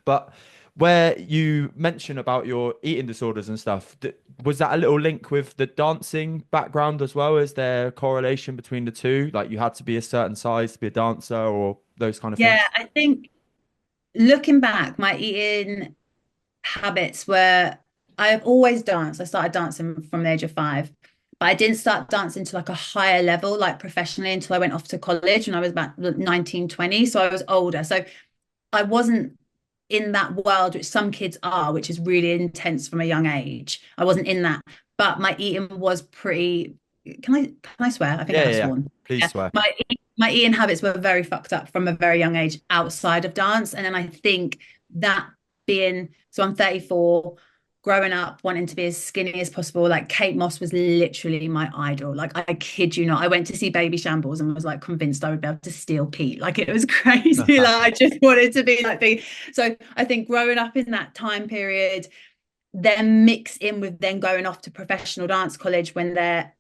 But where you mention about your eating disorders and stuff, was that a little link with the dancing background as well? Is there a correlation between the two? Like you had to be a certain size to be a dancer or those kind of Yeah, things? I think looking back, my eating habits were I've always danced. I started dancing from the age of 5, but I didn't start dancing to like a higher level, like professionally, until I went off to college when I was about 19, 20. So I was older. So I wasn't in that world, which some kids are, which is really intense from a young age. I wasn't in that, but my eating was pretty. Can I swear? I think I Yeah, have yeah, yeah. sworn. Please Yeah, swear. my eating habits were very fucked up from a very young age outside of dance, and then I think that being so I'm 34, growing up wanting to be as skinny as possible. Like Kate Moss was literally my idol. Like I kid you not, I went to see Baby Shambles and was like convinced I would be able to steal Pete. Like it was crazy. Like I just wanted to be like big. So I think growing up in that time period, then mix in with then going off to professional dance college when the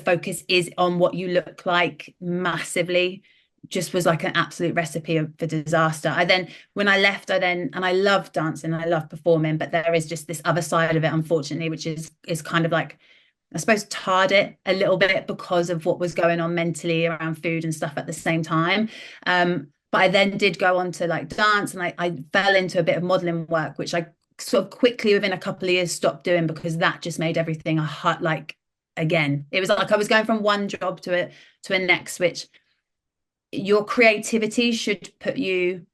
focus is on what you look like massively, just was like an absolute recipe for disaster. I then when I left, and I love dancing, I love performing, but there is just this other side of it, unfortunately, which is kind of like, I suppose, tarred it a little bit because of what was going on mentally around food and stuff at the same time. But I then did go on to like dance, and I fell into a bit of modeling work, which I sort of quickly within a couple of years stopped doing because that just made everything a hot like again. It was like I was going from one job to a next, which your creativity should put you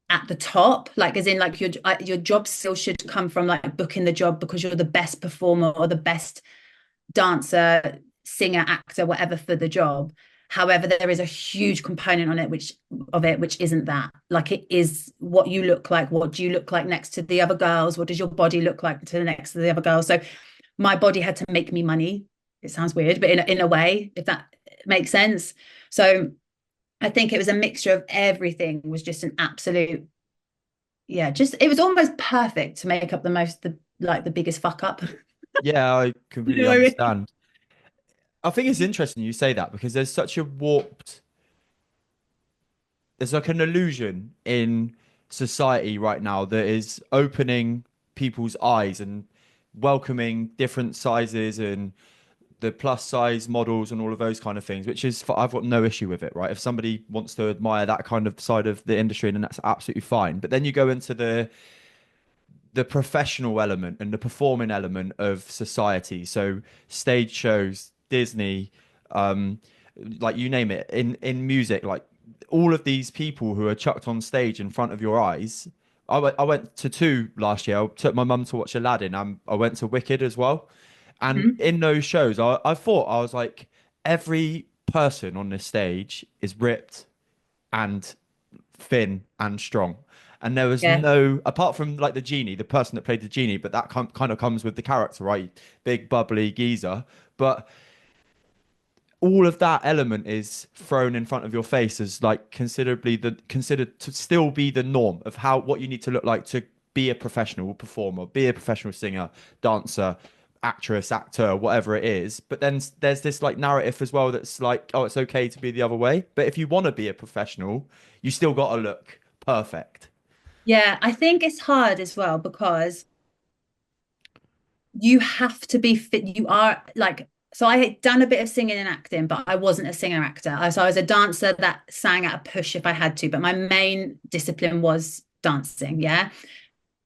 at the top, like as in like your job still should come from like booking the job because you're the best performer or the best dancer, singer, actor, whatever for the job. However, there is a huge component on it which isn't that. Like it is what you look like. What do you look like next to the other girls? What does your body look like to the next to the other girls? So my body had to make me money. It sounds weird, but in a way, if that makes sense. So I think it was a mixture of everything, was just an absolute, yeah, just it was almost perfect to make up the biggest fuck up. Yeah, I You completely know what I mean? understand. I think it's interesting you say that because there's like an illusion in society right now that is opening people's eyes and welcoming different sizes and the plus size models and all of those kind of things, which is, I've got no issue with it, right? If somebody wants to admire that kind of side of the industry, then that's absolutely fine. But then you go into the professional element and the performing element of society. So stage shows, Disney, um, like you name it, in music, like all of these people who are chucked on stage in front of your eyes. I went to two last year. I took my mum to watch Aladdin. I went to Wicked as well. And Mhm. in those shows, I thought, I was like, every person on this stage is ripped and thin and strong. And there was Yeah. no, apart from like the genie, the person that played the genie, but that kind of comes with the character, right? Big bubbly geezer. But all of that element is thrown in front of your face as like considered to still be the norm of how what you need to look like to be a professional performer, be a professional singer, dancer, actress, actor, whatever it is. But then there's this like narrative as well that's like, oh, it's okay to be the other way. But if you want to be a professional, you still got to look perfect. Yeah, I think it's hard as well because you have to be fit. You are like, so I had done a bit of singing and acting, but I wasn't a singer actor. So I was a dancer that sang at a push if I had to, but my main discipline was dancing. Yeah.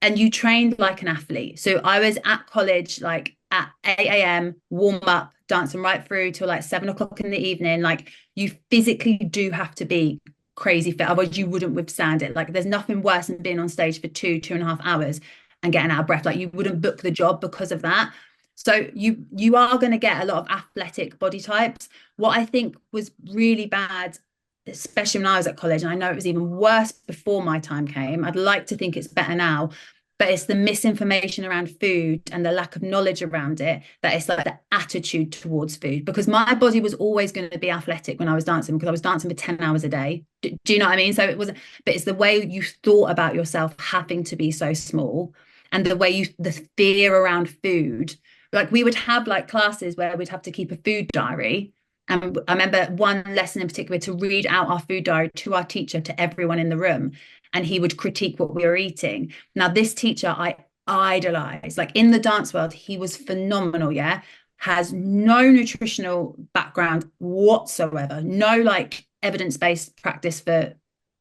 And you trained like an athlete. So I was at college like at 8 a.m., warm up, dancing right through till like 7 o'clock in the evening. Like you physically do have to be crazy fit, otherwise you wouldn't withstand it. Like there's nothing worse than being on stage for 2.5 hours and getting out of breath. Like you wouldn't book the job because of that. So you are going to get a lot of athletic body types. What I think was really bad, especially when I was at college, and I know it was even worse before my time came. I'd like to think it's better now, but it's the misinformation around food and the lack of knowledge around it, that it's like the attitude towards food. Because my body was always going to be athletic when I was dancing, because I was dancing for 10 hours a day. Do you know what I mean? So it was, but it's the way you thought about yourself having to be so small, and the way the fear around food. Like we would have like classes where we'd have to keep a food diary. And I remember one lesson in particular to read out our food diary to our teacher, to everyone in the room. and he would critique what we were eating. Now, this teacher I idolize, like in the dance world, he was phenomenal. Yeah. Has no nutritional background whatsoever, no like evidence-based practice for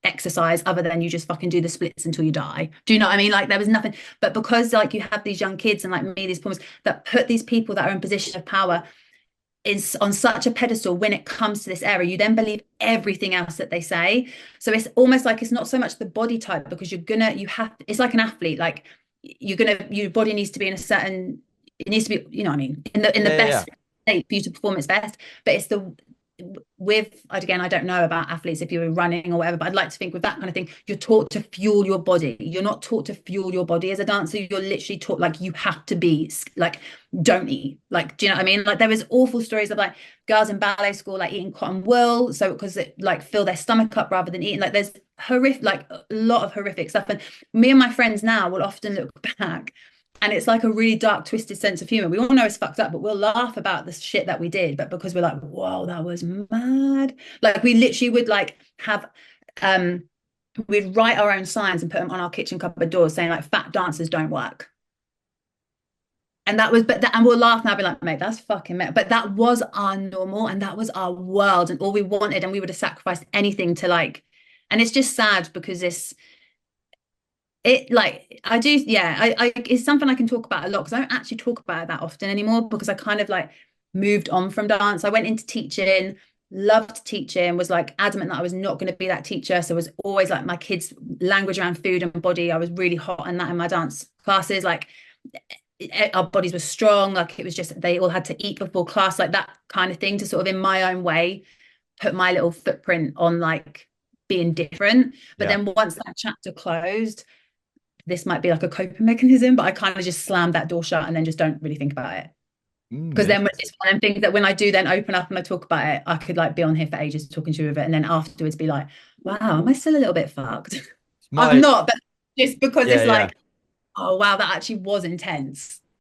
exercise other than you just fucking do the splits until you die. Do you know what I mean? Like there was nothing, but because like you have these young kids and like me, these performers that put these people that are in position of power is on such a pedestal when it comes to this area, you then believe everything else that they say. So it's almost like it's not so much the body type, because it's like an athlete, like your body needs to be in a certain, it needs to be, you know what I mean, in the Yeah, yeah, best state for you to perform its best. But it's the with, again, I don't know about athletes if you were running or whatever, but I'd like to think with that kind of thing, you're taught to fuel your body. You're not taught to fuel your body as a dancer. You're literally taught like you have to be like, don't eat. Like, do you know what I mean? Like there was awful stories of like girls in ballet school like eating cotton wool, so because it like fill their stomach up rather than eating. Like there's horrific, like a lot of horrific stuff. And me and my friends now will often look back, and it's like a really dark, twisted sense of humor. We all know it's fucked up, but we'll laugh about the shit that we did. But because we're like, whoa, that was mad. Like we literally would like have, we'd write our own signs and put them on our kitchen cupboard doors saying like, fat dancers don't work. And that was, and we'll laugh now, be like, mate, that's fucking mad. But that was our normal and that was our world and all we wanted. And we would have sacrificed anything to like, and it's just sad because it like I do, yeah, I it's something I can talk about a lot because I don't actually talk about it that often anymore because I kind of like moved on from dance. I went into teaching, loved teaching, was like adamant that I was not going to be that teacher. So it was always like my kids' language around food and body. I was really hot on that in my dance classes. Like our bodies were strong. Like it was just they all had to eat before class, like that kind of thing, to sort of in my own way put my little footprint on like being different. But yeah. then once that chapter closed, this might be like a coping mechanism, but I kind of just slammed that door shut and then just don't really think about it. Because then it's one of them things that when I do then open up and I talk about it, I could like be on here for ages talking to you with it. And then afterwards be like, wow, am I still a little bit fucked? I'm My not, but just because yeah, it's yeah. like, oh wow, that actually was intense.